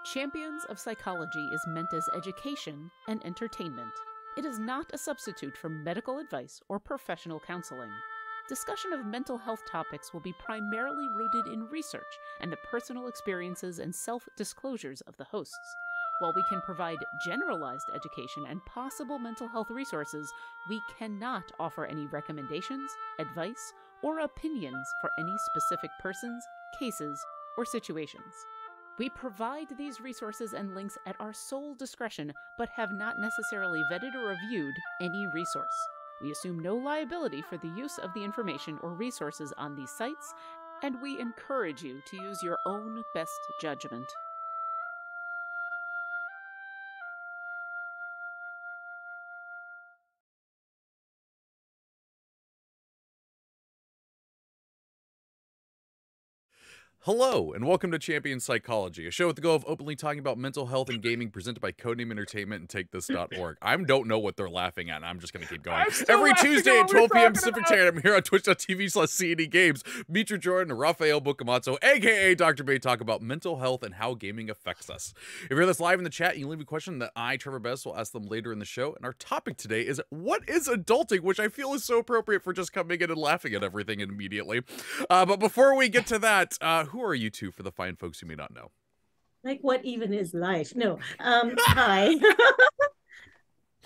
Champions of Psychology is meant as education and entertainment. It is not a substitute for medical advice or professional counseling. Discussion of mental health topics will be primarily rooted in research and the personal experiences and self-disclosures of the hosts. While we can provide generalized education and possible mental health resources, we cannot offer any recommendations, advice, or opinions for any specific persons, cases, or situations. We provide these resources and links at our sole discretion, but have not necessarily vetted or reviewed any resource. We assume no liability for the use of the information or resources on these sites, and we encourage you to use your own best judgment. Hello, and welcome to Champion Psychology, a show with the goal of openly talking about mental health and gaming presented by Codename Entertainment and TakeThis.org. I don't know what they're laughing at, and I'm just going to keep going. Every Tuesday at 12 p.m. Pacific time, I'm here on twitch.tv/CED Games. Mitra Jordan and Raffael Boccamazzo, a.k.a. Dr. Bay, talk about mental health and how gaming affects us. If you're this live in the chat, you can leave a question that I, Treavor Bettis, will ask them later in the show. And our topic today is, what is adulting? Which I feel is so appropriate for just coming in and laughing at everything immediately. But before we get to that, who are you two for the fine folks who may not know? Like, what even is life? No. Hi.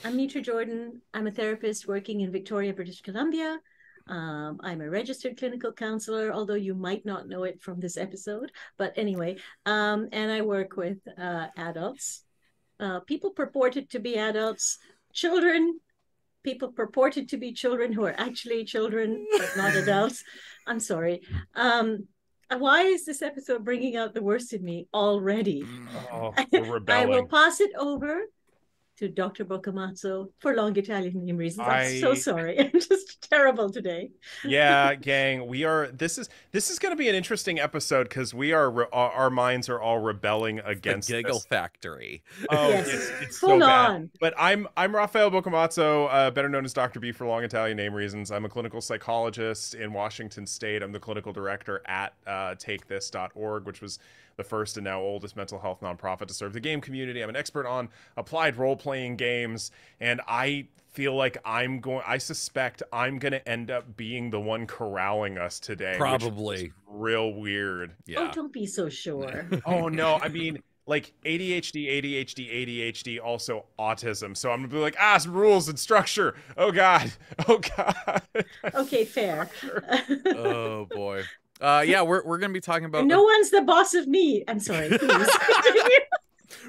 I'm Mitra Jordan. I'm a therapist working in Victoria, British Columbia. I'm a registered clinical counselor, although you might not know it from this episode. But anyway, and I work with adults, people purported to be adults, children, people purported to be children who are actually children, but not adults. I'm sorry. Why is this episode bringing out the worst in me already? Oh, we're rebelling. I will pass it over to Dr. Boccamazzo for long Italian name reasons. I'm so sorry. I'm just terrible today. Yeah, gang, we are. This is going to be an interesting episode because we are. Our minds are all rebelling against the Giggle this. Factory. Oh, yes. it's so bad. But I'm Raffael Boccamazzo, better known as Dr. B for long Italian name reasons. I'm a clinical psychologist in Washington State. I'm the clinical director at TakeThis.org, which was the first and now oldest mental health nonprofit to serve the game community. I'm an expert on applied role-playing games, and I feel like I suspect I'm going to end up being the one corralling us today. Probably. Which is real weird. Yeah. Oh, don't be so sure. Oh, no. I mean, like ADHD, also autism. So I'm going to be like, some rules and structure. Oh, God. Oh, God. Okay, fair. Oh, boy. Yeah, we're going to be talking about... No one's the boss of me. I'm sorry, please.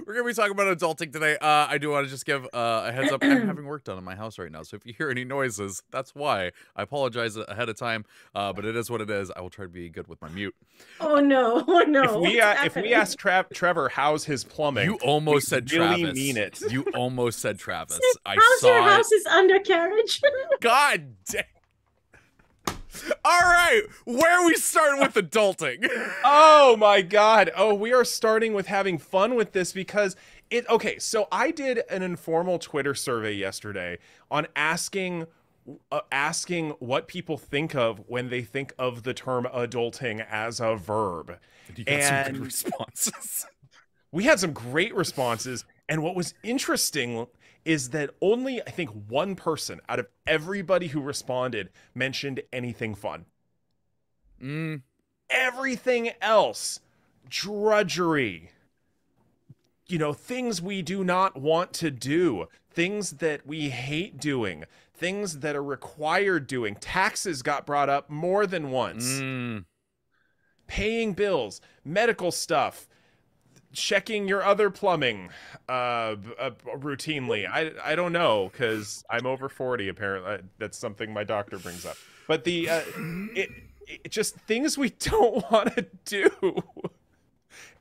We're going to be talking about adulting today. I do want to just give a heads up. I'm having work done in my house right now, so if you hear any noises, that's why. I apologize ahead of time, but it is what it is. I will try to be good with my mute. Oh, no. Oh, no. If we ask Trevor how's his plumbing... You almost said really Travis. Mean it. You almost said Travis. How's your house's undercarriage? God damn. All right, where are we starting with adulting? Oh my God. Oh, we are starting with having fun with this because okay, so I did an informal Twitter survey yesterday on asking what people think of when they think of the term adulting as a verb. You got some good responses. We had some great responses, and what was interesting is that only, I think, one person out of everybody who responded mentioned anything fun. Everything else, drudgery, things we do not want to do, things that we hate doing, things that are required doing. Taxes got brought up more than once. Paying bills, medical stuff, checking your other plumbing routinely. I don't know, because I'm over 40 apparently. That's something my doctor brings up. But the it just things we don't want to do.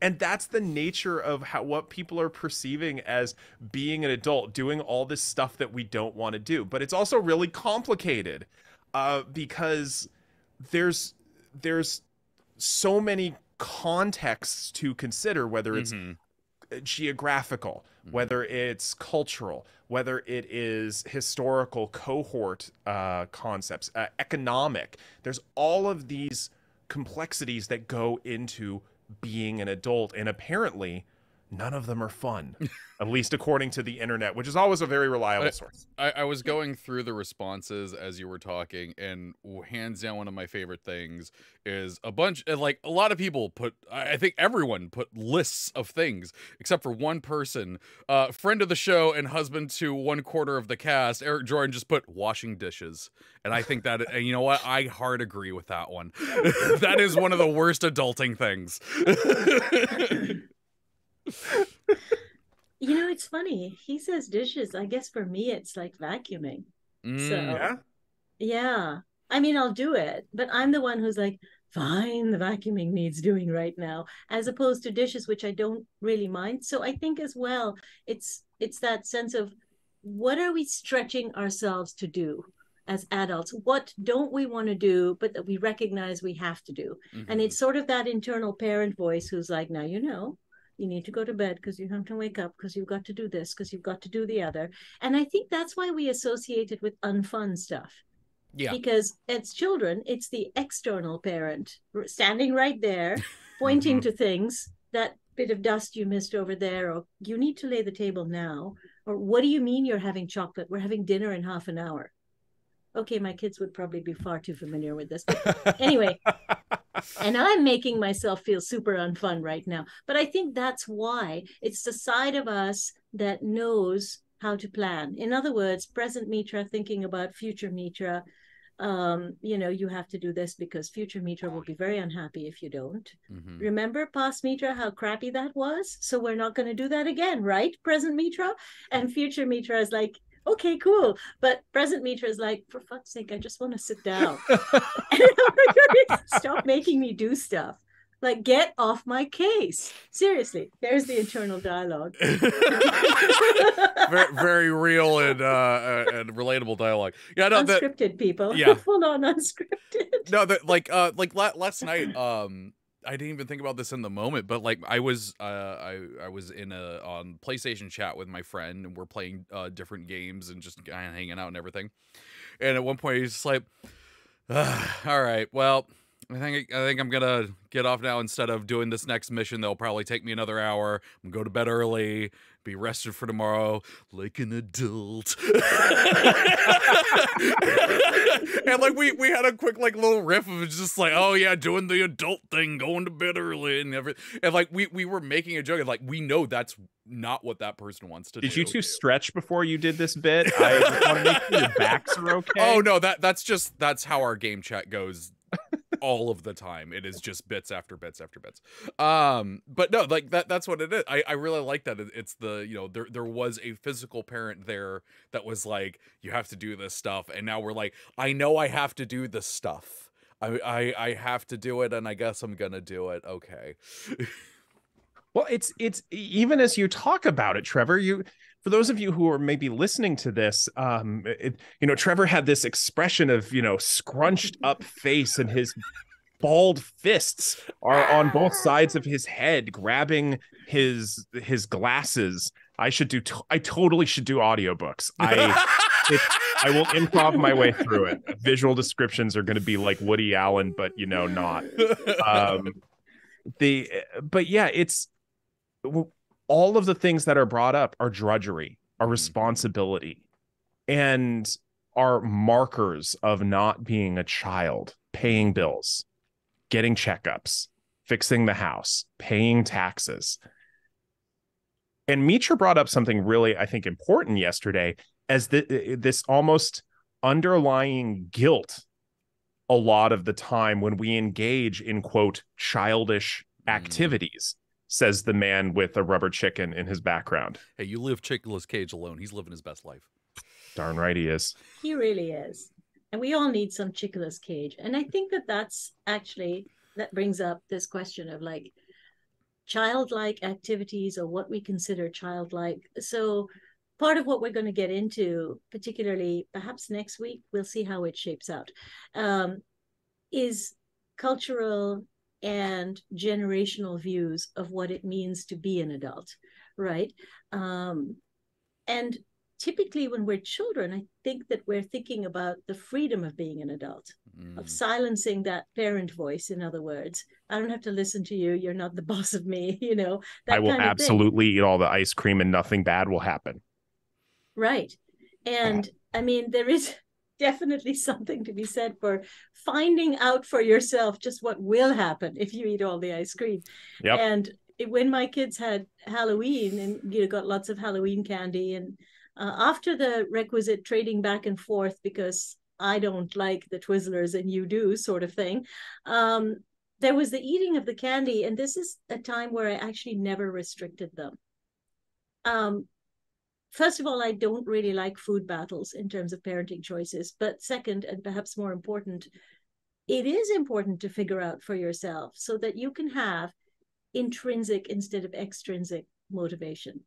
And that's the nature of what people are perceiving as being an adult, doing all this stuff that we don't want to do. But it's also really complicated because there's so many contexts to consider, whether it's geographical, whether it's cultural, whether it is historical cohort concepts, economic. There's all of these complexities that go into being an adult, and apparently none of them are fun, at least according to the internet, which is always a very reliable source. I was going through the responses as you were talking, and hands down, one of my favorite things is a lot of people I think everyone put lists of things, except for one person, friend of the show and husband to 1/4 of the cast, Eric Jordan, just put washing dishes. And I think that, and you know what? I hard agree with that one. That is one of the worst adulting things. You know, it's funny. He says dishes. I guess for me, it's like vacuuming. So, yeah. I mean, I'll do it, but I'm the one who's like, fine, the vacuuming needs doing right now, as opposed to dishes, which I don't really mind. So I think as well, it's that sense of what are we stretching ourselves to do as adults? What don't we want to do, but that we recognize we have to do? Mm-hmm. And it's sort of that internal parent voice who's like, now, you need to go to bed because you have to wake up because you've got to do this because you've got to do the other. And I think that's why we associate it with unfun stuff. Yeah. Because as children, it's the external parent standing right there, pointing to things, that bit of dust you missed over there, or you need to lay the table now, or what do you mean you're having chocolate? We're having dinner in half an hour. Okay, my kids would probably be far too familiar with this. But anyway, and I'm making myself feel super unfun right now. But I think that's why it's the side of us that knows how to plan. In other words, present Mitra thinking about future Mitra. You have to do this because future Mitra will be very unhappy if you don't. Mm-hmm. Remember past Mitra, how crappy that was? So we're not going to do that again, right? Present Mitra. And future Mitra is like, okay, cool. But present Mitra is like, for fuck's sake, I just want to sit down. Stop making me do stuff. Like, get off my case. Seriously, there's the internal dialogue. very, very real and relatable dialogue. Yeah, no, unscripted people. Yeah, full on unscripted. No, that last night. I didn't even think about this in the moment, but like I was in on PlayStation chat with my friend, and we're playing different games and just kind of hanging out and everything. And at one point he's just like, all right, well, I think I'm gonna get off now. Instead of doing this next mission, that'll probably take me another hour. I'm gonna go to bed early, be rested for tomorrow, like an adult. And like we had a quick like little riff of just like, oh yeah, doing the adult thing, going to bed early and everything. And like we were making a joke, and like we know that's not what that person wants to do. Did you two stretch before you did this bit? I just want to make sure your backs are okay. Oh no, that's how our game chat goes. All of the time. It is just bits after bits after bits. But no, like that's what it is. I really like that it's the, there was a physical parent there that was like, you have to do this stuff, and now we're like, I know I have to do this stuff. I have to do it, and I guess I'm gonna do it. Okay. Well, it's even as you talk about it, Trevor, for those of you who are maybe listening to this, Trevor had this expression of, scrunched up face, and his bald fists are on both sides of his head, grabbing his glasses. I totally should do audiobooks. I will improv my way through it. Visual descriptions are going to be like Woody Allen, but not. But yeah, it's all of the things that are brought up are drudgery, are responsibility, and are markers of not being a child, paying bills, getting checkups, fixing the house, paying taxes. And Mitra brought up something really, I think, important yesterday, as this almost underlying guilt a lot of the time when we engage in, quote, childish activities. Says the man with a rubber chicken in his background. Hey, you live Nicolas Cage alone. He's living his best life. Darn right he is. He really is. And we all need some Nicolas Cage. And I think that brings up this question of like childlike activities, or what we consider childlike. So part of what we're going to get into, particularly perhaps next week, we'll see how it shapes out, is cultural and generational views of what it means to be an adult, right? And typically when we're children, I think that we're thinking about the freedom of being an adult. of silencing that parent voice. In other words, I don't have to listen to you. You're not the boss of me, you know, that I will kind of absolutely eat all the ice cream and nothing bad will happen. Right. And I mean, there is definitely something to be said for finding out for yourself just what will happen if you eat all the ice cream. Yep. And when my kids had Halloween and, you know, got lots of Halloween candy, and after the requisite trading back and forth, because I don't like the Twizzlers and you do sort of thing, there was the eating of the candy. And this is a time where I actually never restricted them. First of all, I don't really like food battles in terms of parenting choices. But second, and perhaps more important, it is important to figure out for yourself so that you can have intrinsic instead of extrinsic motivation.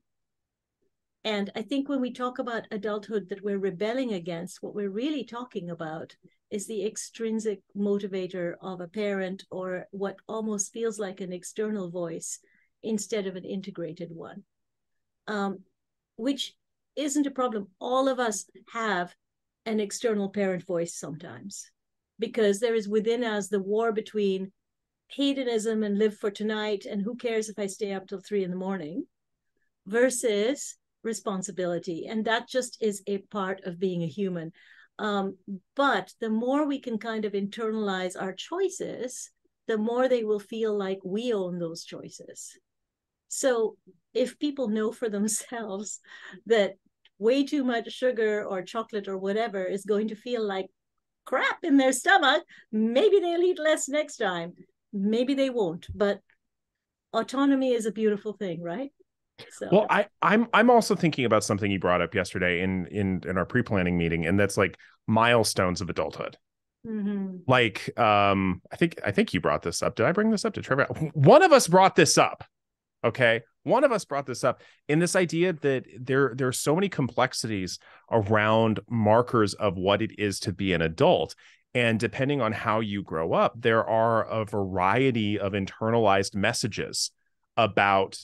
And I think when we talk about adulthood that we're rebelling against, what we're really talking about is the extrinsic motivator of a parent, or what almost feels like an external voice instead of an integrated one. Which isn't a problem. All of us have an external parent voice sometimes, because there is within us the war between hedonism and live for tonight and who cares if I stay up till 3 a.m. versus responsibility. And that just is a part of being a human. But the more we can kind of internalize our choices, the more they will feel like we own those choices. So if people know for themselves that way too much sugar or chocolate or whatever is going to feel like crap in their stomach, maybe they'll eat less next time. Maybe they won't. But autonomy is a beautiful thing, right? So. Well, I'm also thinking about something you brought up yesterday in our pre-planning meeting, and that's like milestones of adulthood. Mm-hmm. Like, I think you brought this up. Did I bring this up to Treavor? One of us brought this up. Okay. One of us brought this up in this idea that there are so many complexities around markers of what it is to be an adult. And depending on how you grow up, there are a variety of internalized messages about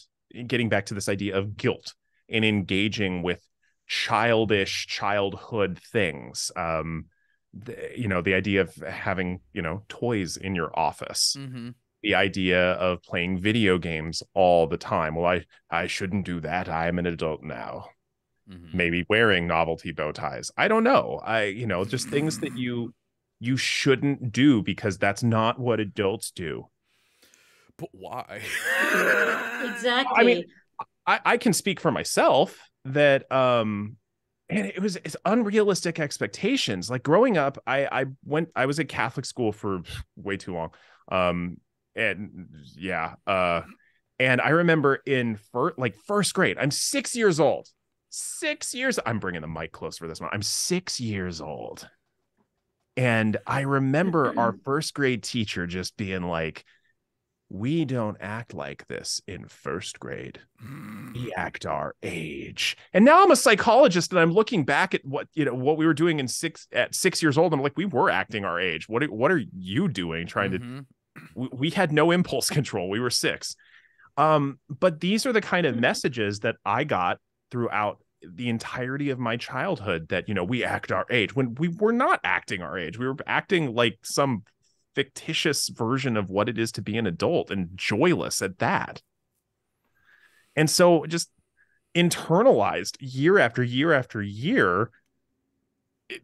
getting back to this idea of guilt and engaging with childhood things. The idea of having, toys in your office. Mm-hmm. The idea of playing video games all the time. Well, I shouldn't do that. I am an adult now. Mm-hmm. Maybe wearing novelty bow ties. I don't know. Just things that you shouldn't do because that's not what adults do. But why? Exactly. I mean, I can speak for myself that and it's unrealistic expectations. Like growing up, I was at Catholic school for way too long. And I remember in first grade, I'm 6 years old. 6 years. I'm bringing the mic close for this one. I'm 6 years old. And I remember our first grade teacher just being like, we don't act like this in first grade. We act our age. And now I'm a psychologist and I'm looking back at what we were doing at 6 years old. I'm like, we were acting our age. What are you doing trying to we had no impulse control. We were 6. But these are the kind of messages that I got throughout the entirety of my childhood that, we act our age when we were not acting our age. We were acting like some fictitious version of what it is to be an adult, and joyless at that. And so just internalized year after year after year,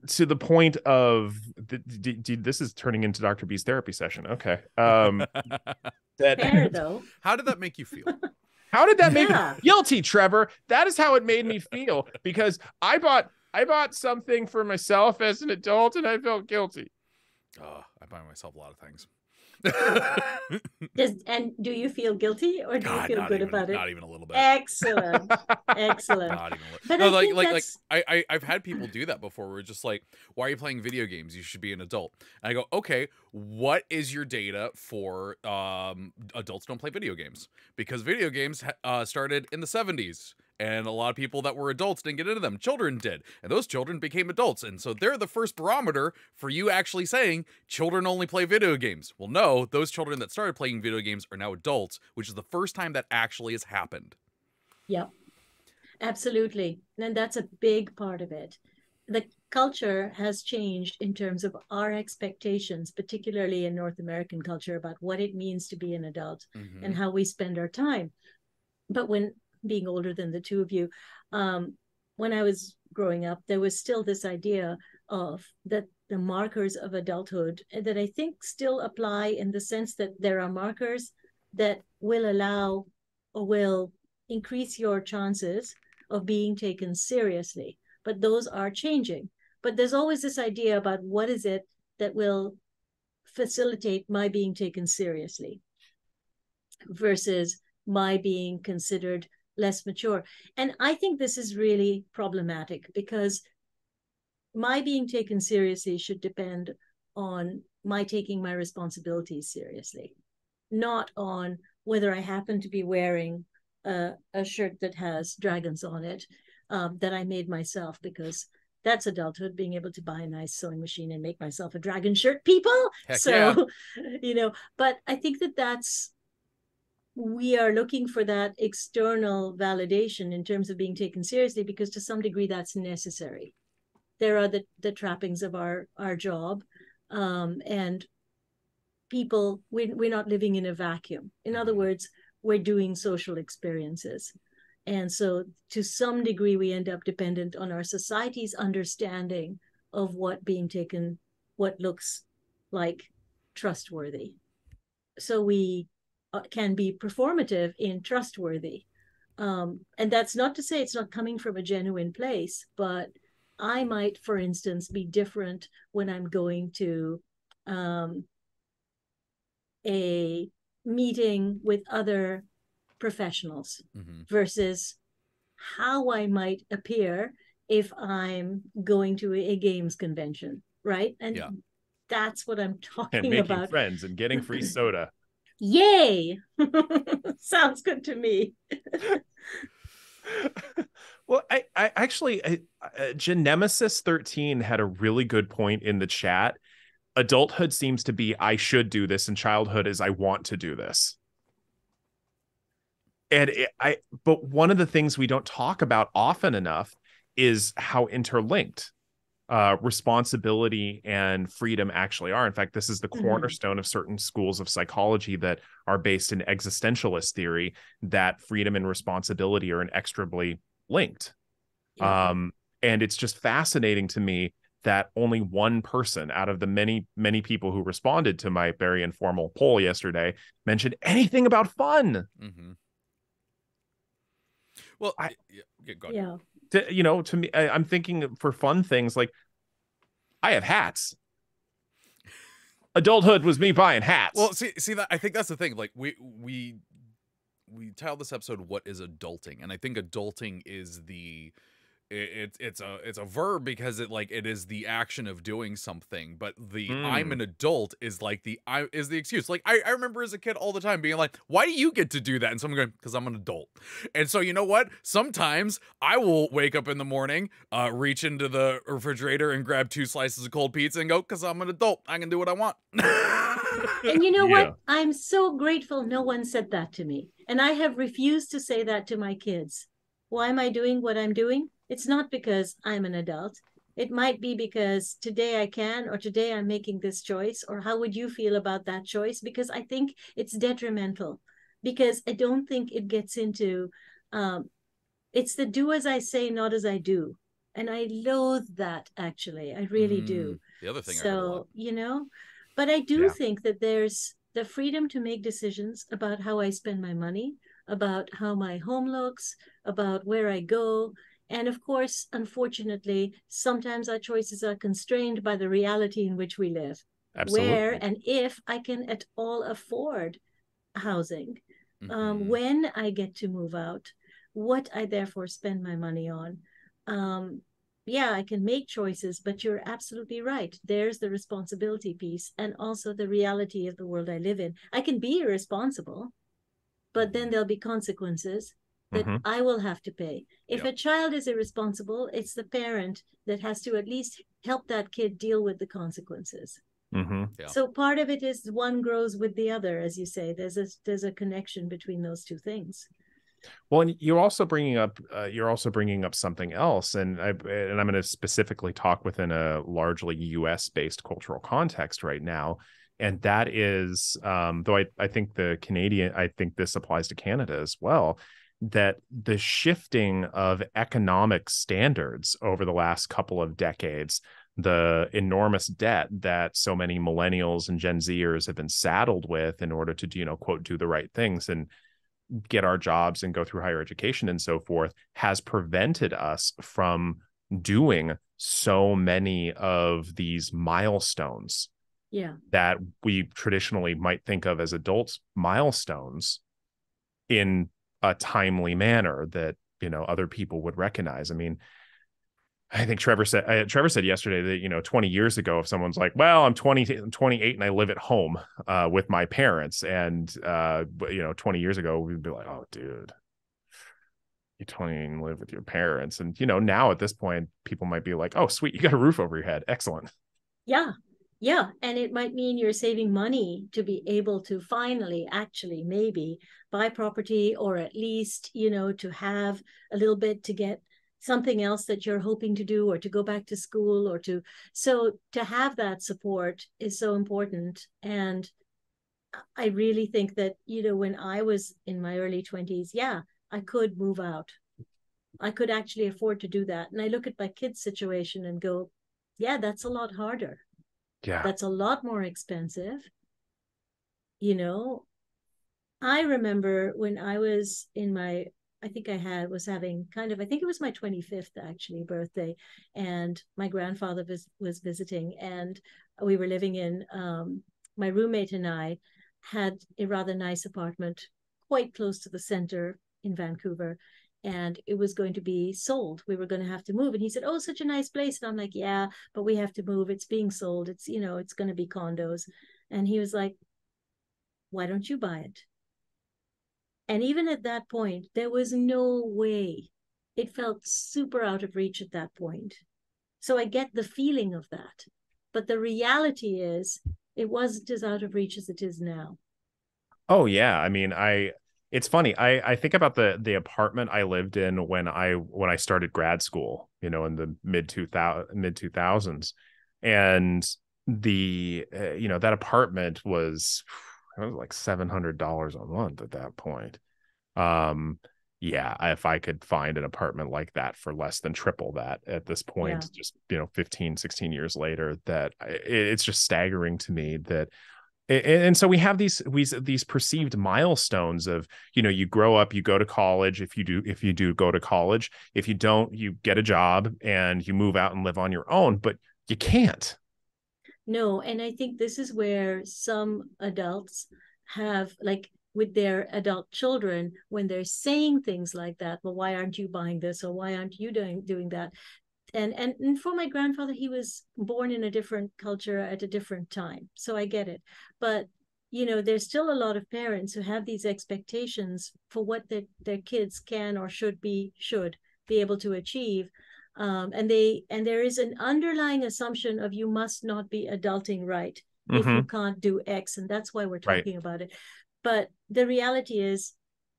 to the point of this is turning into Dr. B's therapy session. Okay. Fair, though. How did that make you feel? How did that make me guilty, Trevor? That is how it made me feel, because I bought something for myself as an adult and I felt guilty. I buy myself a lot of things. And do you feel guilty, or do you feel good about it? Not even a little bit. Excellent. Excellent. Not even a little. No, I've had people do that before. Where it's just like, why are you playing video games? You should be an adult. And I go, okay, what is your data for adults don't play video games? Because video games started in the 70s. And a lot of people that were adults didn't get into them. Children did. And those children became adults. And so they're the first barometer for you actually saying children only play video games. Well, no, those children that started playing video games are now adults, which is the first time that actually has happened. Yep, absolutely. And that's a big part of it. the culture has changed in terms of our expectations, particularly in North American culture, about what it means to be an adult and how we spend our time. But when being older than the two of you, when I was growing up, there was still this idea of that the markers of adulthood that I think still apply, in the sense that there are markers that will allow or will increase your chances of being taken seriously. But those are changing. But there's always this idea about what is it that will facilitate my being taken seriously versus my being considered less mature. And I think this is really problematic, because my being taken seriously should depend on my taking my responsibilities seriously, not on whether I happen to be wearing a shirt that has dragons on it that I made myself, because that's adulthood, being able to buy a nice sewing machine and make myself a dragon shirt, people. Heck so, yeah. But I think that we are looking for that external validation in terms of being taken seriously, because to some degree that's necessary. There are the trappings of our job, and people, we're not living in a vacuum. In other words, we're doing social experiences. And so to some degree, we end up dependent on our society's understanding of what looks like trustworthy. So we can be performative in trustworthy. And that's not to say it's not coming from a genuine place, but I might, for instance, be different when I'm going to a meeting with other professionals versus how I might appear if I'm going to a games convention, right? And that's what I'm talking and making about. Friends and getting free soda. Yay! Sounds good to me. Well, I actually, Genemesis 13 had a really good point in the chat. Adulthood seems to be, I should do this, and childhood is, I want to do this. And but one of the things we don't talk about often enough is how interlinked responsibility and freedom actually are. In fact, this is the cornerstone of certain schools of psychology that are based in existentialist theory, that freedom and responsibility are inextricably linked. And it's just fascinating to me that only one person out of the many, many people who responded to my very informal poll yesterday mentioned anything about fun. Well, go ahead. To me, I'm thinking for fun things like, I have hats. Adulthood was me buying hats. Well, see that, I think that's the thing. Like we titled this episode "What is adulting?" and I think adulting is it's a verb, because it is the action of doing something, but the I'm an adult is like the excuse. Like I remember as a kid all the time being like, why do you get to do that? And someone going, because I'm an adult. And so you know what? Sometimes I will wake up in the morning, reach into the refrigerator and grab 2 slices of cold pizza and go, because I'm an adult. I can do what I want. And you know what? I'm so grateful no one said that to me. And I have refused to say that to my kids. Why am I doing what I'm doing? It's not because I'm an adult. It might be because today I can, or today I'm making this choice, or how would you feel about that choice? Because I think it's detrimental, because I don't think it gets into, it's the do as I say, not as I do. And I loathe that, actually. I really do. The other thing I heard a lot. But I do think that there's the freedom to make decisions about how I spend my money, about how my home looks, about where I go. And of course, unfortunately, sometimes our choices are constrained by the reality in which we live. Absolutely. Where and if I can at all afford housing, when I get to move out, what I therefore spend my money on. I can make choices, but you're absolutely right. There's the responsibility piece, and also the reality of the world I live in. I can be irresponsible, but then there'll be consequences that I will have to pay. If a child is irresponsible, it's the parent that has to at least help that kid deal with the consequences. So part of it is one grows with the other, as you say. There's a connection between those two things. Well, and you're also bringing up something else, and I'm going to specifically talk within a largely U.S. based cultural context right now, and that is, though I think I think this applies to Canada as well, that the shifting of economic standards over the last couple of decades, the enormous debt that so many millennials and Gen Zers have been saddled with in order to, quote, do the right things and get our jobs and go through higher education and so forth, has prevented us from doing so many of these milestones that we traditionally might think of as adult milestones in a timely manner that, other people would recognize. I mean, I think Treavor said yesterday that, 20 years ago, if someone's like, well, I'm 28 and I live at home with my parents. And, 20 years ago, we'd be like, oh, dude, you're 20 and live with your parents. And, now at this point, people might be like, oh, sweet, you got a roof over your head. Excellent. Yeah. Yeah. And it might mean you're saving money to be able to finally actually maybe buy property, or at least, to have a little bit to get something else that you're hoping to do, or to go back to school, so to have that support is so important. And I really think that, when I was in my early 20s, I could move out. I could actually afford to do that. And I look at my kids' situation and go, yeah, that's a lot harder. Yeah. That's a lot more expensive. I remember when I was in my, I think it was my 25th actually birthday, and my grandfather was visiting, and we were living in, my roommate and I had a rather nice apartment quite close to the center in Vancouver, and it was going to be sold. We were going to have to move. And he said, oh, such a nice place. And I'm like, yeah, but we have to move. It's being sold. It's, it's going to be condos. And he was like, why don't you buy it? And even at that point, there was no way. It felt super out of reach at that point. So I get the feeling of that. But the reality is, it wasn't as out of reach as it is now. Oh, yeah. I mean, it's funny. I think about the apartment I lived in when I started grad school, in the mid 2000s, and that apartment was like $700 a month at that point. If I could find an apartment like that for less than triple that at this point, just 15, 16 years later, that it's just staggering to me that. And so we have these perceived milestones of, you grow up, you go to college. If you do go to college, if you don't, you get a job and you move out and live on your own, but you can't. No. And I think this is where some adults have, like with their adult children, when they're saying things like that, well, why aren't you buying this? Or why aren't you doing that? And for my grandfather, he was born in a different culture at a different time. So I get it. But, there's still a lot of parents who have these expectations for what their kids can or should be able to achieve. And there is an underlying assumption of you must not be adulting right if you can't do X. And that's why we're talking about it. But the reality is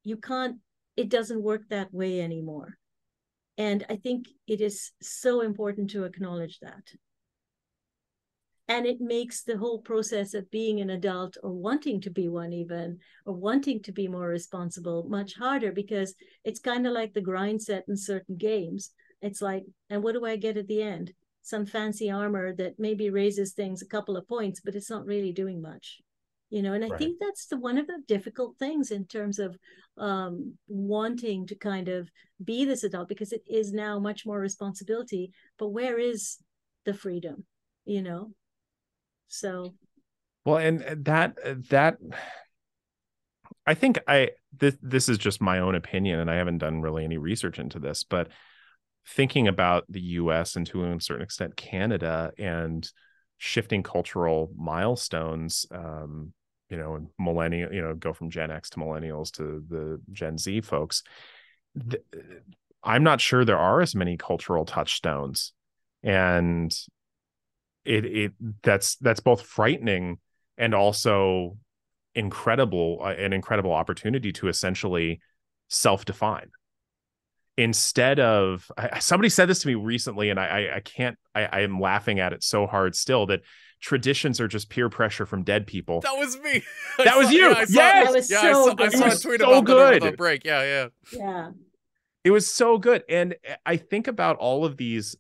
it doesn't work that way anymore. And I think it is so important to acknowledge that. And it makes the whole process of being an adult, or wanting to be one even, or wanting to be more responsible, much harder, because it's kind of like the grind set in certain games. It's like, and what do I get at the end? Some fancy armor that maybe raises things a couple of points, but it's not really doing much. And I think that's one of the difficult things in terms of wanting to kind of be this adult, because it is now much more responsibility, but where is the freedom, So. Well, and that I think this is just my own opinion, and I haven't done really any research into this, but thinking about the US and to a certain extent Canada, and shifting cultural milestones, and millennial, go from Gen X to millennials to the Gen Z folks. I'm not sure there are as many cultural touchstones, and that's both frightening and also an incredible opportunity to essentially self-define. Instead of, somebody said this to me recently, and I am laughing at it so hard still, that traditions are just peer pressure from dead people. That was me. That was you. Yeah, yes. That was yeah, so I saw a good. tweet So about that over good. the break. Yeah. Yeah. It was so good. And I think about all of these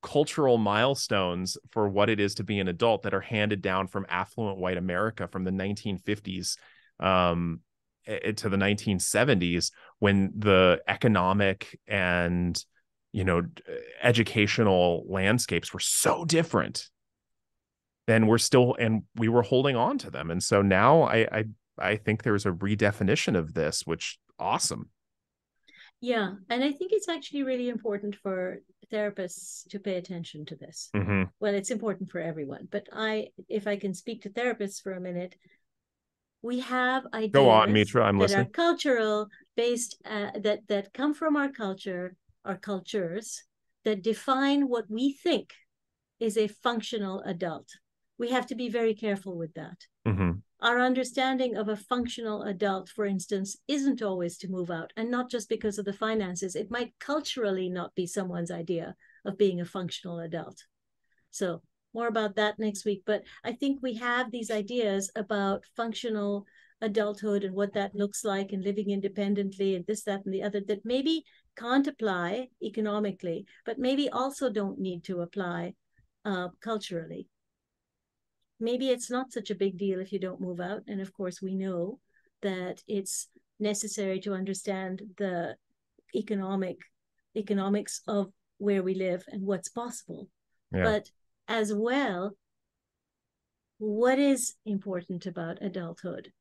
cultural milestones for what it is to be an adult that are handed down from affluent white America from the 1950s to the 1970s, when the economic and, educational landscapes were so different. Then we were holding on to them. And so now I think there's a redefinition of this, which awesome. Yeah. And I think it's actually really important for therapists to pay attention to this. Mm-hmm. Well, it's important for everyone, but if I can speak to therapists for a minute, we have ideas Go on, Mitra, I'm that listening. are cultural based, that come from our culture, our cultures, that define what we think is a functional adult. We have to be very careful with that. Mm-hmm. Our understanding of a functional adult, for instance, isn't always to move out, and not just because of the finances. It might culturally not be someone's idea of being a functional adult. So more about that next week. But I think we have these ideas about functional adulthood and what that looks like, and living independently, and this, that, and the other, that maybe can't apply economically, but maybe also don't need to apply culturally. Maybe it's not such a big deal if you don't move out. And of course, we know that it's necessary to understand the economics of where we live and what's possible. Yeah. But as well, what is important about adulthood?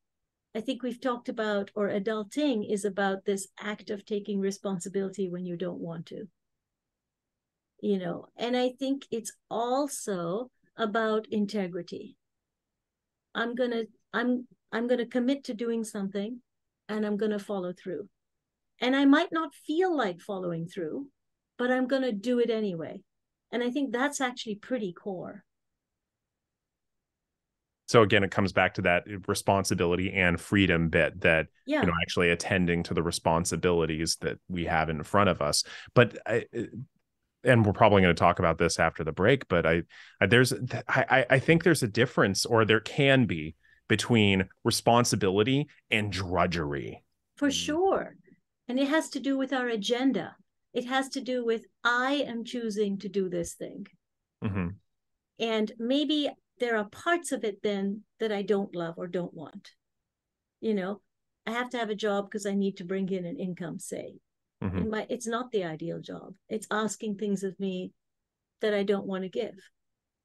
I think we've talked about, or adulting is about this act of taking responsibility when you don't want to. And I think it's also about integrity. I'm gonna commit to doing something, and I'm gonna follow through. And I might not feel like following through, but I'm gonna do it anyway. And I think that's actually pretty core. So again, it comes back to that responsibility and freedom bit, that actually attending to the responsibilities that we have in front of us. But and we're probably going to talk about this after the break, but I think there's a difference, or there can be, between responsibility and drudgery. For sure. And it has to do with our agenda. It has to do with, I am choosing to do this thing. Mm-hmm. And maybe there are parts of it then that I don't love or don't want. I have to have a job because I need to bring in an income, say. Mm-hmm. It's not the ideal job. It's asking things of me that I don't want to give.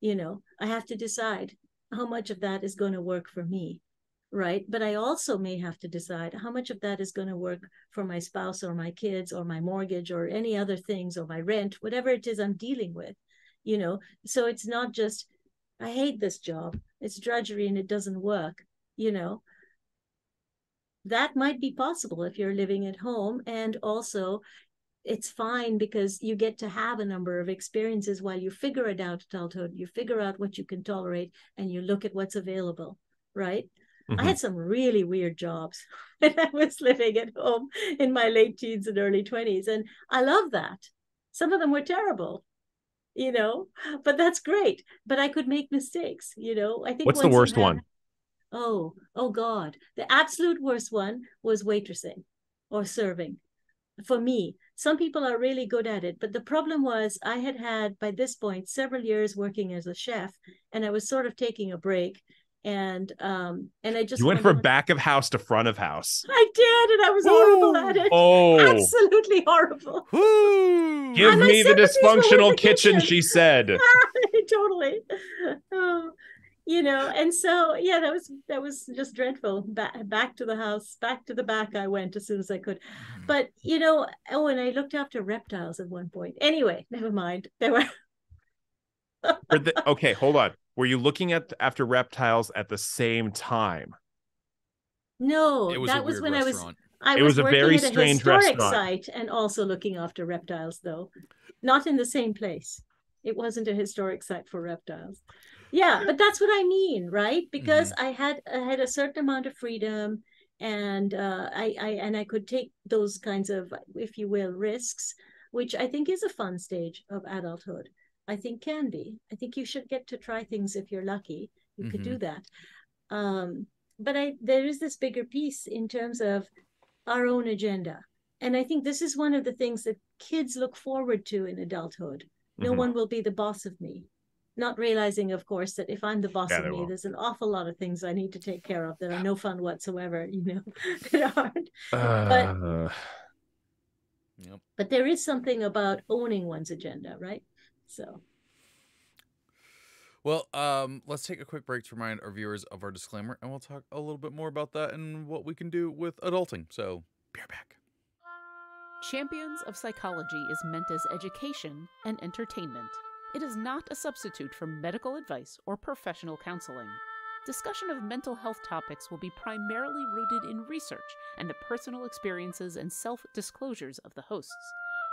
I have to decide how much of that is going to work for me, right? But I also may have to decide how much of that is going to work for my spouse or my kids or my mortgage or any other things, or my rent, whatever it is I'm dealing with, So it's not just, I hate this job, it's drudgery and it doesn't work, That might be possible if you're living at home. And also it's fine because you get to have a number of experiences while you figure it out adulthood. You figure out what you can tolerate and you look at what's available, right? Mm-hmm. I had some really weird jobs when I was living at home in my late teens and early 20s. And I love that. Some of them were terrible, but that's great. But I could make mistakes, I think. What's the worst one? Oh God. The absolute worst one was waitressing or serving. For me, some people are really good at it, but the problem was I had by this point several years working as a chef, and I was sort of taking a break, and I just went from back of house to front of house. I did, and I was horrible at it. Absolutely horrible. Give me the dysfunctional kitchen, she said. Totally. And so that was just dreadful. Back to the house, back to the back I went as soon as I could. But and I looked after reptiles at one point. Anyway, never mind. There were okay, hold on. Were you looking after reptiles at the same time? No, that was when restaurant. I was working very at a historic site and also looking after reptiles, though not in the same place. It wasn't a historic site for reptiles. Yeah, but that's what I mean, right? Because I had a certain amount of freedom, And I could take those kinds of, if you will, risks, which I think is a fun stage of adulthood. I think can be. I think you should get to try things if you're lucky. You could do that. But there is this bigger piece in terms of our own agenda. And I think this is one of the things that kids look forward to in adulthood. No one will be the boss of me. Not realizing, of course, that if I'm the boss of me, there's an awful lot of things I need to take care of that are no fun whatsoever, that aren't. But there is something about owning one's agenda, right? So. Well, let's take a quick break to remind our viewers of our disclaimer, and we'll talk a little bit more about that and what we can do with adulting. So, be right back. Champions of Psychology is meant as education and entertainment. It is not a substitute for medical advice or professional counseling. Discussion of mental health topics will be primarily rooted in research and the personal experiences and self-disclosures of the hosts.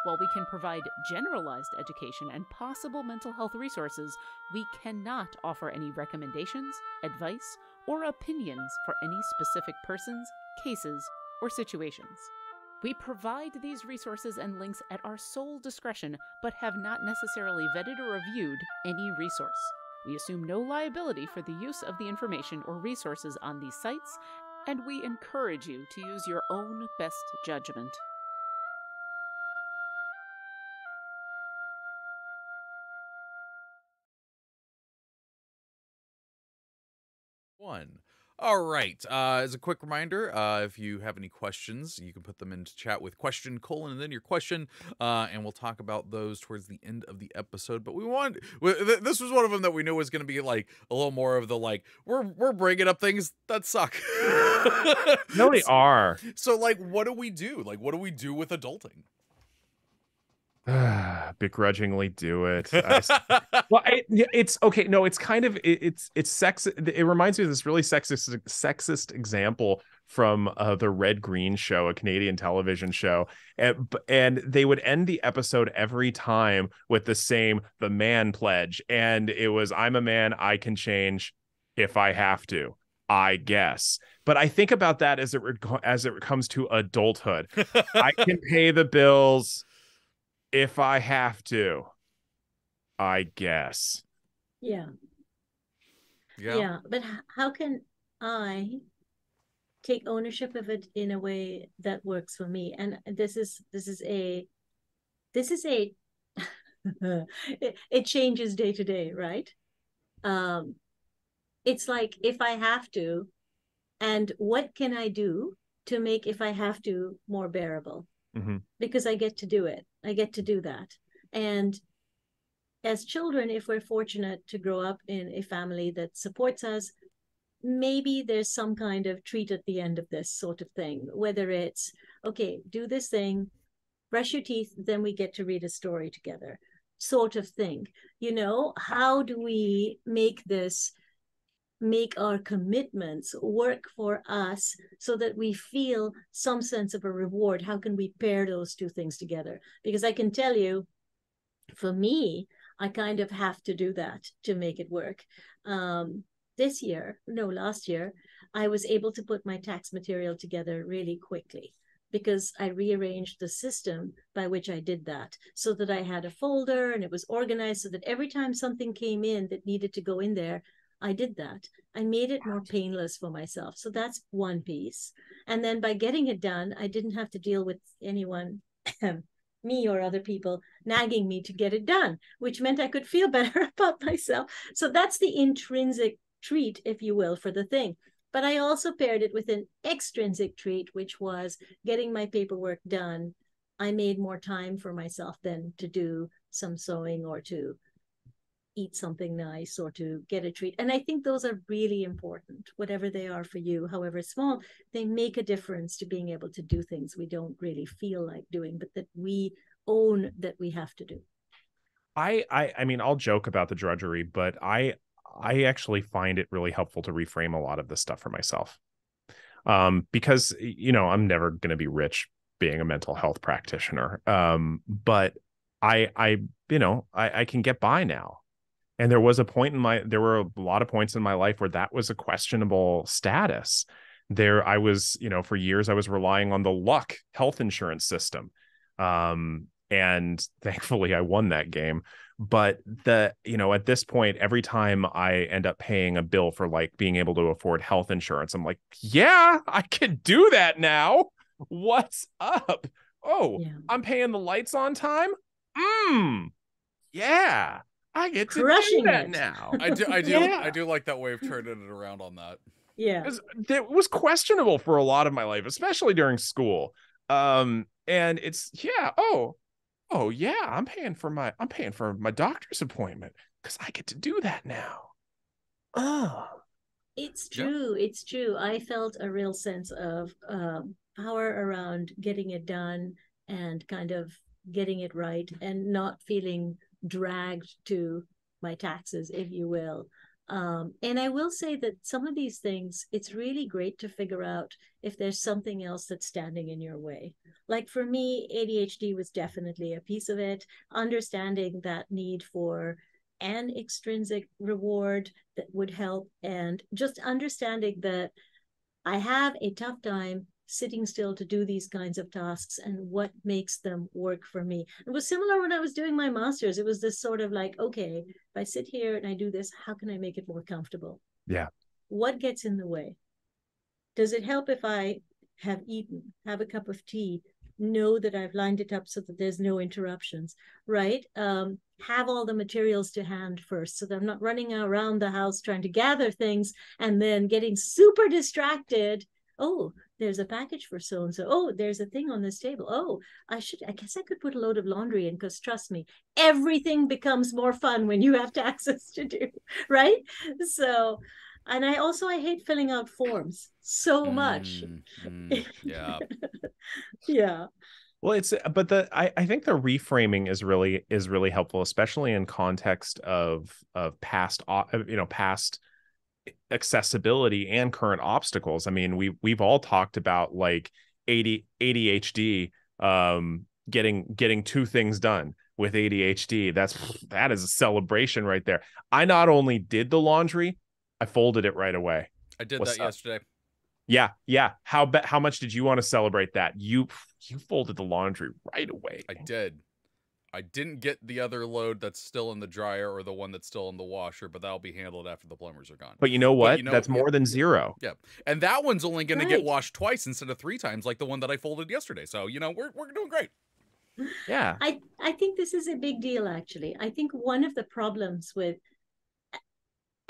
While we can provide generalized education and possible mental health resources, we cannot offer any recommendations, advice, or opinions for any specific persons, cases, or situations. We provide these resources and links at our sole discretion, but have not necessarily vetted or reviewed any resource. We assume no liability for the use of the information or resources on these sites, and we encourage you to use your own best judgment. All right. As a quick reminder, if you have any questions, you can put them into chat with question : and then your question, and we'll talk about those towards the end of the episode. But this was one of them that we knew was going to be like a little more of the like we're bringing up things that suck. No, they are. So like, what do we do? Like, what do we do with adulting? Begrudgingly do it. Well, it's okay. No, it's kind of it's sex. It reminds me of this really sexist example from the Red Green Show, a Canadian television show, and they would end the episode every time with the man pledge, and it was, "I'm a man, I can change if I have to, I guess." But I think about that as it comes to adulthood. I can pay the bills if I have to, I guess. Yeah. But how can I take ownership of it in a way that works for me? And this is a it changes day to day, right? It's like, if I have to, and what can I do to make if I have to more bearable? Because I get to do it. I get to do that. And as children, if we're fortunate to grow up in a family that supports us, maybe there's some kind of treat at the end of this sort of thing, whether it's, okay, do this thing, brush your teeth, then we get to read a story together, sort of thing. How do we make our commitments work for us so that we feel some sense of a reward? How can we pair those two things together? Because I can tell you, for me, I kind of have to do that to make it work. Last year, I was able to put my tax material together really quickly because I rearranged the system by which I did that, so that I had a folder and it was organized so that every time something came in that needed to go in there, I did that. I made it more painless for myself. So that's one piece. And then by getting it done, I didn't have to deal with anyone, me or other people, nagging me to get it done, which meant I could feel better about myself. So that's the intrinsic treat, if you will, for the thing. But I also paired it with an extrinsic treat, which was getting my paperwork done. I made more time for myself then to do some sewing or to eat something nice or to get a treat. And I think those are really important, whatever they are for you, however small. They make a difference to being able to do things we don't really feel like doing, but that we own that we have to do. I mean, I'll joke about the drudgery, but I actually find it really helpful to reframe a lot of this stuff for myself. Because, I'm never going to be rich being a mental health practitioner. But I can get by now. And there were a lot of points in my life where that was a questionable status. I was, for years I was relying on the luck health insurance system. And thankfully I won that game. But at this point, every time I end up paying a bill for like being able to afford health insurance, I'm like, yeah, I can do that now. What's up? Oh, yeah. I'm paying the lights on time. Yeah, I get to Crushing do that it now. I do like that way of turning it around on that. Yeah, it was questionable for a lot of my life, especially during school. And it's oh yeah, I'm paying for my doctor's appointment because I get to do that now. Oh, it's true. Yeah. It's true. I felt a real sense of power around getting it done and kind of getting it right and not feeling dragged to my taxes, if you will. And I will say that some of these things, it's really great to figure out if there's something else that's standing in your way. Like for me, ADHD was definitely a piece of it. Understanding that need for an extrinsic reward that would help, and just understanding that I have a tough time sitting still to do these kinds of tasks and what makes them work for me. It was similar when I was doing my master's. It was this sort of like, okay, if I sit here and I do this, how can I make it more comfortable? Yeah. What gets in the way? Does it help if I have eaten, have a cup of tea, know that I've lined it up so that there's no interruptions, right? Have all the materials to hand first so that I'm not running around the house trying to gather things and then getting super distracted. Oh, there's a package for so-and-so. Oh, there's a thing on this table. Oh, I guess I could put a load of laundry in, because trust me, everything becomes more fun when you have taxes to do, right? So, and I hate filling out forms so much. Yeah. Yeah. Well, I think the reframing is really helpful, especially in context of past accessibility and current obstacles. I mean, we've all talked about like ADHD, getting two things done with ADHD. That is a celebration right there. I not only did the laundry, I folded it right away. I did that yesterday. Yeah. How much did you want to celebrate that? You folded the laundry right away. I did. I didn't get the other load that's still in the dryer or the one that's still in the washer, but that'll be handled after the plumbers are gone. But you know what? That's more than zero. Yeah. And that one's only going to get washed twice instead of 3 times, like the one that I folded yesterday. So, we're doing great. Yeah. I think this is a big deal, actually. I think one of the problems with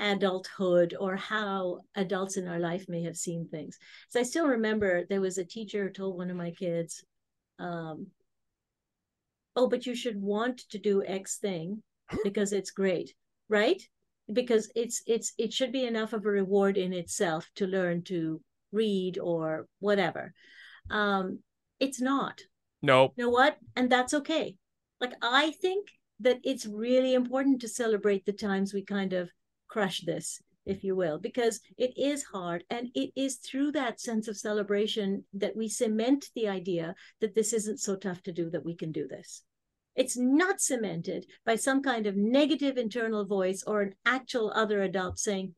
adulthood, or how adults in our life may have seen things. So I still remember there was a teacher who told one of my kids, oh, but you should want to do X thing because it's great, right? Because it should be enough of a reward in itself to learn to read or whatever. It's not. Nope. You know what? And that's okay. Like, I think that it's really important to celebrate the times we kind of crush this, if you will, because it is hard, and it is through that sense of celebration that we cement the idea that this isn't so tough to do, that we can do this. It's not cemented by some kind of negative internal voice or an actual other adult saying,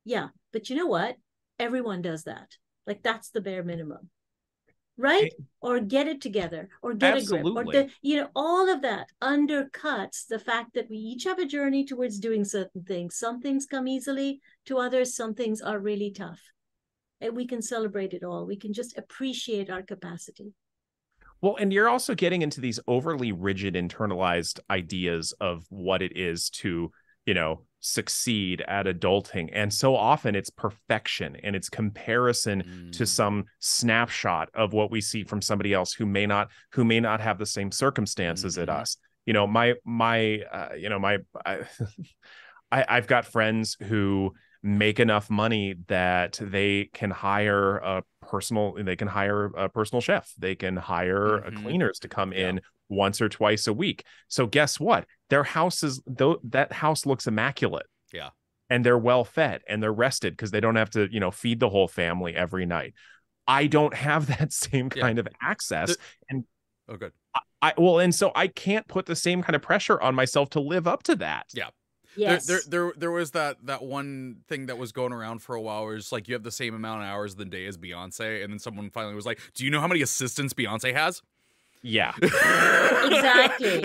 yeah, but you know what? Everyone does that. Like, that's the bare minimum. Right? Or get it together, or get Absolutely. a grip, or all of that undercuts the fact that we each have a journey towards doing certain things. Some things come easily to others. Some things are really tough. And we can celebrate it all. We can just appreciate our capacity. Well, and you're also getting into these overly rigid internalized ideas of what it is to, succeed at adulting. And so often it's perfection and it's comparison to some snapshot of what we see from somebody else who may not have the same circumstances as us. I've got friends who make enough money that they can hire a personal chef. They can hire cleaners to come in once or twice a week. So guess what? That house looks immaculate. Yeah. And they're well fed and they're rested because they don't have to, feed the whole family every night. I don't have that same kind of access. Good. And so I can't put the same kind of pressure on myself to live up to that. Yeah. Yes. There was that one thing that was going around for a while where it's like you have the same amount of hours in the day as Beyonce, and then someone finally was like, "Do you know how many assistants Beyonce has?" Yeah. Exactly.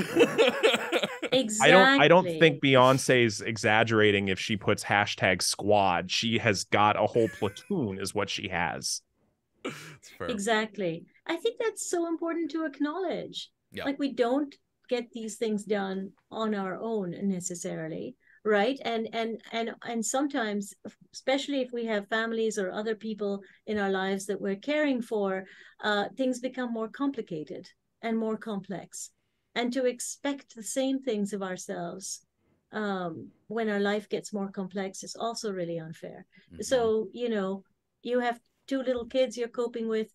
I don't think Beyonce's exaggerating if she puts hashtag squad. She has got a whole platoon is what she has. Exactly. I think that's so important to acknowledge. Yeah. Like, we don't get these things done on our own necessarily, right? And sometimes, especially if we have families or other people in our lives that we're caring for, things become more complicated and more complex. And to expect the same things of ourselves when our life gets more complex is also really unfair. Mm-hmm. So, you have 2 little kids you're coping with.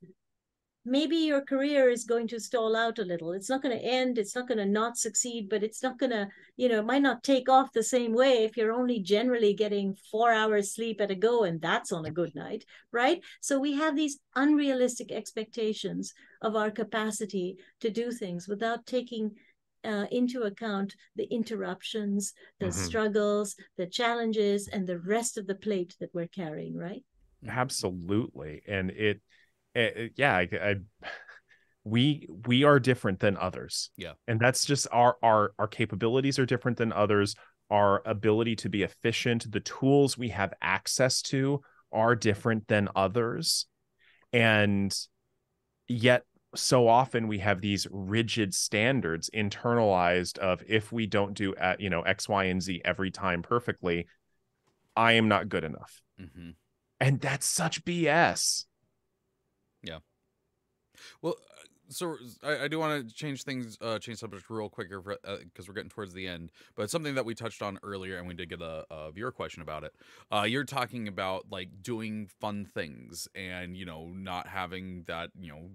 Maybe your career is going to stall out a little. It's not going to end. It's not going to not succeed, but it's not going to, it might not take off the same way if you're only generally getting 4 hours sleep at a go, and that's on a good night, right? So we have these unrealistic expectations of our capacity to do things without taking into account the interruptions, the struggles, the challenges, and the rest of the plate that we're carrying, right? Absolutely. And we are different than others. Yeah. And that's just our capabilities are different than others. Our ability to be efficient, the tools we have access to are different than others. And yet so often we have these rigid standards internalized of, if we don't do X, Y, and Z every time perfectly, I am not good enough. Mm-hmm. And that's such BS. Yeah. Well, so I do want to change subject real quick because we're getting towards the end. But something that we touched on earlier, and we did get a viewer question about it. You're talking about like doing fun things and not having that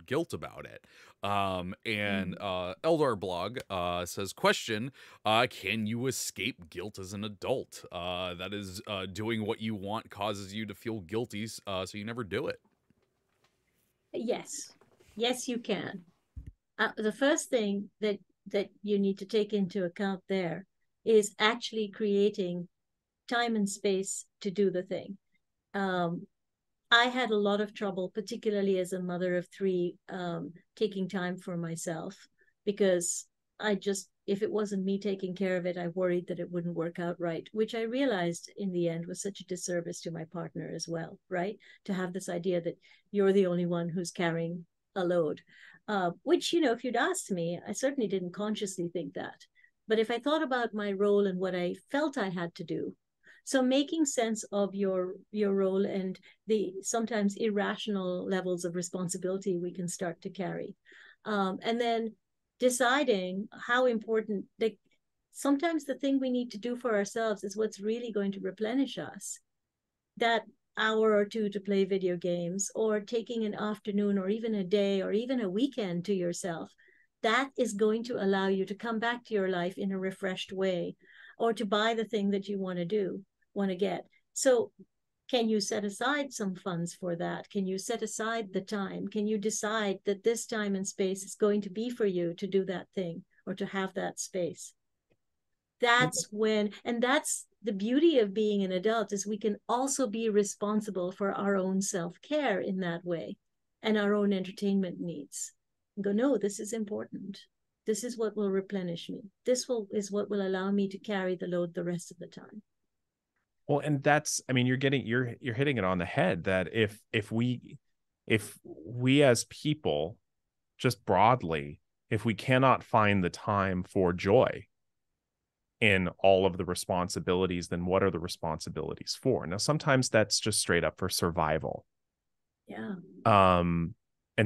guilt about it. And Eldar blog says, question: can you escape guilt as an adult? That is, doing what you want causes you to feel guilty, so you never do it. Yes, you can. The first thing that you need to take into account there is actually creating time and space to do the thing. I had a lot of trouble, particularly as a mother of 3, taking time for myself, because if it wasn't me taking care of it, I worried that it wouldn't work out right, which I realized in the end was such a disservice to my partner as well, right? To have this idea that you're the only one who's carrying a load, which, if you'd asked me, I certainly didn't consciously think that. But if I thought about my role and what I felt I had to do, so making sense of your role and the sometimes irrational levels of responsibility we can start to carry, and then deciding how important, sometimes the thing we need to do for ourselves is what's really going to replenish us. That hour or 2 to play video games, or taking an afternoon or even a day or even a weekend to yourself, that is going to allow you to come back to your life in a refreshed way, or to buy the thing that you want to get. So can you set aside some funds for that? Can you set aside the time? Can you decide that this time and space is going to be for you to do that thing or to have that space? That's the beauty of being an adult, is we can also be responsible for our own self-care in that way, and our own entertainment needs. And go, no, this is important. This is what will replenish me. Is what will allow me to carry the load the rest of the time. Well, and that's, you're hitting it on the head, that if we as people, just broadly, if we cannot find the time for joy in all of the responsibilities, then what are the responsibilities for? Now, sometimes that's just straight up for survival. Yeah. And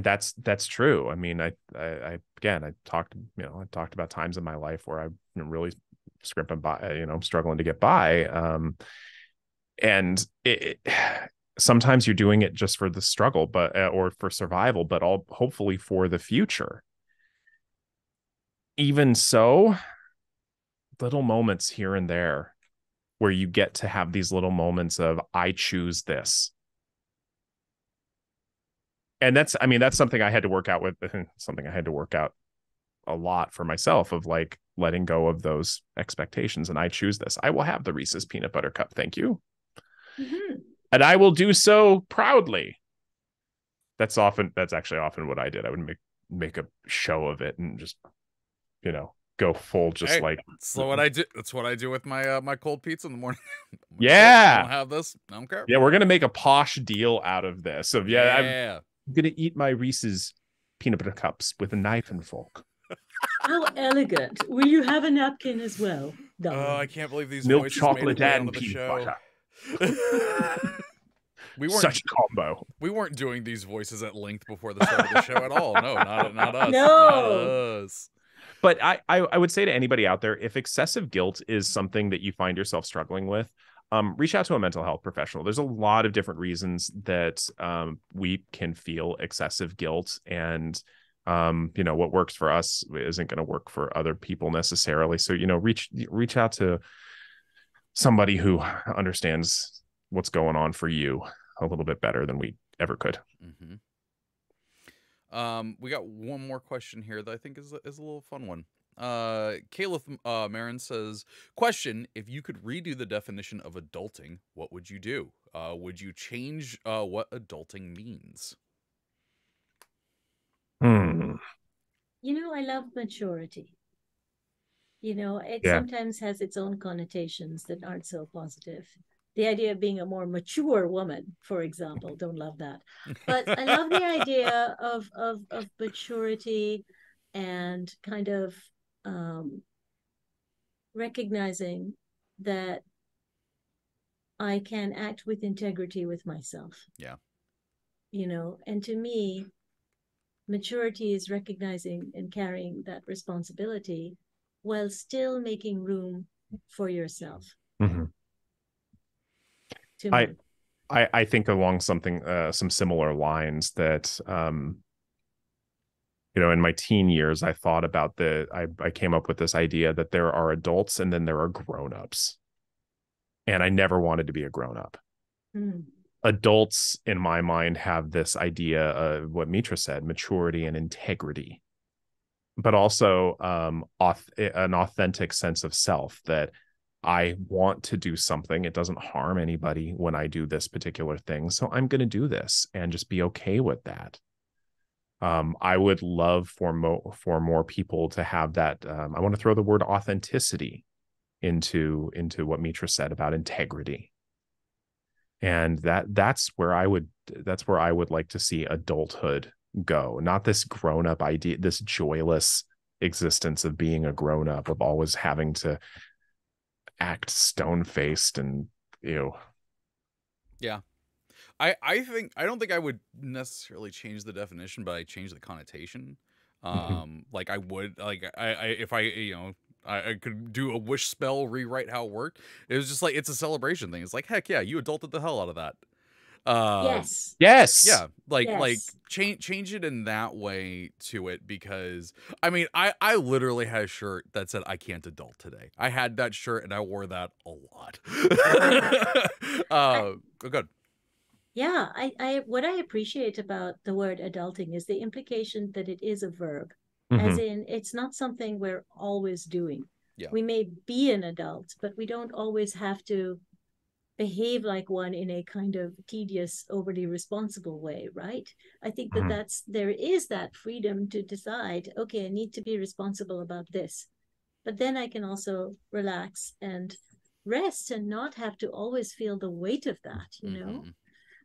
that's true. I talked about times in my life where I've really scrimping by, struggling to get by. And sometimes you're doing it just for the struggle, or for survival, but hopefully for the future. Even so, little moments here and there where you get to have these little moments of, I choose this. And that's something I had to work out with, something I had to work out a lot for myself, of like, letting go of those expectations. And I choose this. I will have the Reese's peanut butter cup. Thank you. Mm-hmm. And I will do so proudly. That's actually often what I did. I would make a show of it and just, go full, just like. So what I do. That's what I do with my my cold pizza in the morning. Yeah. I don't have this. I don't care. Yeah, we're gonna make a posh deal out of this. So yeah. I'm gonna eat my Reese's peanut butter cups with a knife and fork. How elegant. Will you have a napkin as well? Oh, I can't believe these milk voices chocolate made it and onto the peanut show. butter. We weren't Such a combo. We weren't doing these voices at length before the start of the show at all. No, not us. No. Not us. But I would say to anybody out there, if excessive guilt is something that you find yourself struggling with, reach out to a mental health professional. There's a lot of different reasons that we can feel excessive guilt, and what works for us isn't going to work for other people necessarily. So reach out to somebody who understands what's going on for you a little bit better than we ever could. Mm-hmm. We got one more question here that I think is a little fun one. Caleb Marin says, question, if you could redo the definition of adulting, what would you do? Would you change what adulting means? I love maturity. It sometimes has its own connotations that aren't so positive. The idea of being a more mature woman, for example, don't love that. But I love the idea of maturity and kind of recognizing that I can act with integrity with myself. Yeah. And to me, maturity is recognizing and carrying that responsibility while still making room for yourself. Mm-hmm. I think along some similar lines that in my teen years I thought about I came up with this idea that there are adults and then there are grown-ups, and I never wanted to be a grown-up. Adults in my mind have this idea of what Mitra said, maturity and integrity, but also an authentic sense of self, that I want to do something. It doesn't harm anybody when I do this particular thing, so I'm going to do this and just be okay with that. I would love for more people to have that. I want to throw the word authenticity into what Mitra said about integrity, and that's where I would like to see adulthood go. Not this grown-up idea, this joyless existence of being a grown-up, of always having to act stone-faced and Yeah. I don't think I would necessarily change the definition, but I change the connotation. Like I would, like if I could do a wish spell, rewrite how it worked. It was just like, it's a celebration thing. It's like, heck yeah, you adulted the hell out of that. Yes. Yeah, like change it in that way to it, because I literally had a shirt that said I can't adult today. I had that shirt and I wore that a lot. Good. Yeah, I what I appreciate about the word adulting is the implication that it is a verb, as in it's not something we're always doing. Yeah. We may be an adult, but we don't always have to behave like one in a kind of tedious, overly responsible way, right? I think that there is that freedom to decide, okay, I need to be responsible about this, but then I can also relax and rest and not have to always feel the weight of that,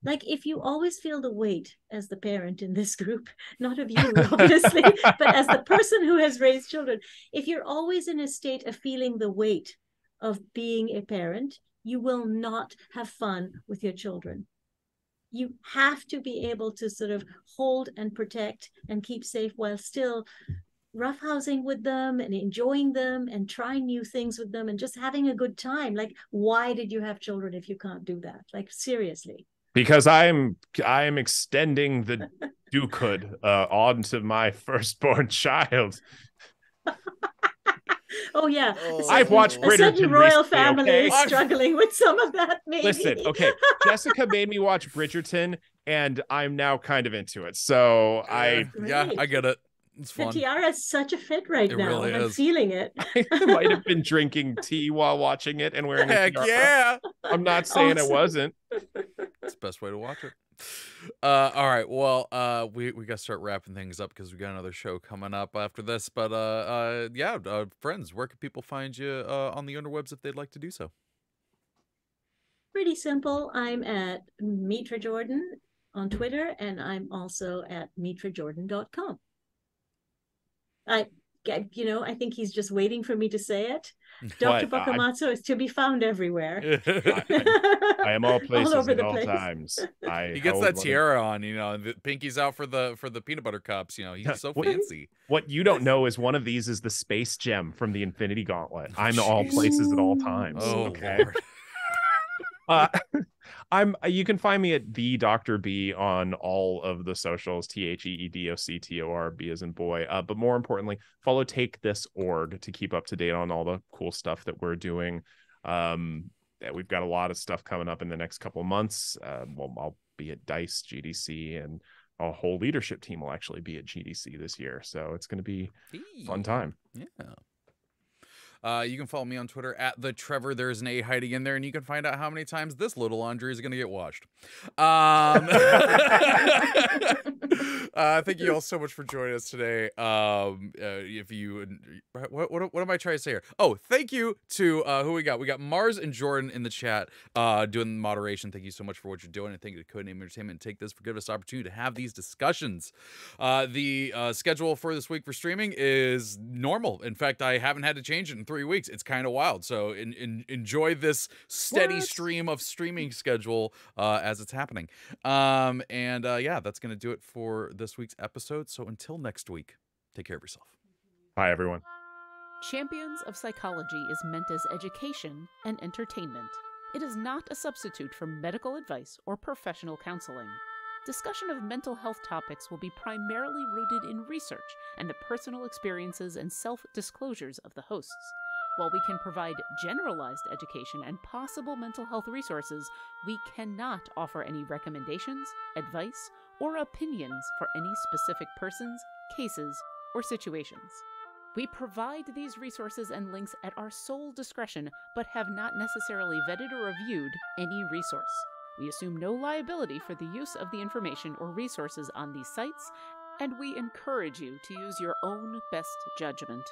Like if you always feel the weight as the parent in this group, not of you, obviously, but as the person who has raised children, if you're always in a state of feeling the weight of being a parent, you will not have fun with your children. You have to be able to sort of hold and protect and keep safe while still roughhousing with them and enjoying them and trying new things with them and just having a good time. Like, why did you have children if you can't do that? Like, seriously. Because I am extending the dukehood onto my firstborn child. Oh yeah, I've watched Bridgerton. A certain royal family is struggling with some of that. Maybe. Listen, okay, Jessica made me watch Bridgerton, and I'm now kind of into it. So I get it. It's The fun. tiara is such a fit right It now. really I'm is. feeling it. I might have been drinking tea while watching it and wearing a Heck tiara. yeah! I'm not saying it Awesome. wasn't. It's the best way to watch it. All right. Well, we got to start wrapping things up because we got another show coming up after this. But friends, where can people find you on the interwebs if they'd like to do so? Pretty simple. I'm at Mitra Jordan on Twitter, and I'm also at mitrajordan.com. I think he's just waiting for me to say it. Dr. What? Boccamazzo is to be found everywhere. I am all places over at the all place. times. He gets that tiara on, the pinky's out for the peanut butter cups. He's so fancy. What you don't know is one of these is the space gem from the Infinity Gauntlet. I'm all places at all times. Oh, okay. Lord. You can find me at the Dr. B on all of the socials, TheEDOCTORB as in boy. But more importantly, follow TakeThis.org to keep up to date on all the cool stuff that we're doing. We've got a lot of stuff coming up in the next couple of months. I'll be at DICE GDC, and our whole leadership team will actually be at GDC this year. So it's going to be a fun time. Yeah. You can follow me on Twitter at the Treavor. There's an A hiding in there, and you can find out how many times this little laundry is going to get washed. Thank you all so much for joining us today. If you, what am I trying to say here? Oh, thank you to who we got. We got Mars and Jordan in the chat doing the moderation. Thank you so much for what you're doing, and thank you to Codename Entertainment and Take This for giving us the opportunity to have these discussions. The schedule for this week for streaming is normal. In fact, I haven't had to change it in 3 weeks. It's kind of wild. So enjoy this steady stream of streaming schedule as it's happening. Yeah, that's going to do it for this week's episode. So until next week, take care of yourself. Bye, everyone. Champions of Psychology is meant as education and entertainment. It is not a substitute for medical advice or professional counseling. Discussion of mental health topics will be primarily rooted in research and the personal experiences and self-disclosures of the hosts. While we can provide generalized education and possible mental health resources, we cannot offer any recommendations, advice, or opinions for any specific persons, cases, or situations. We provide these resources and links at our sole discretion, but have not necessarily vetted or reviewed any resource. We assume no liability for the use of the information or resources on these sites, and we encourage you to use your own best judgment.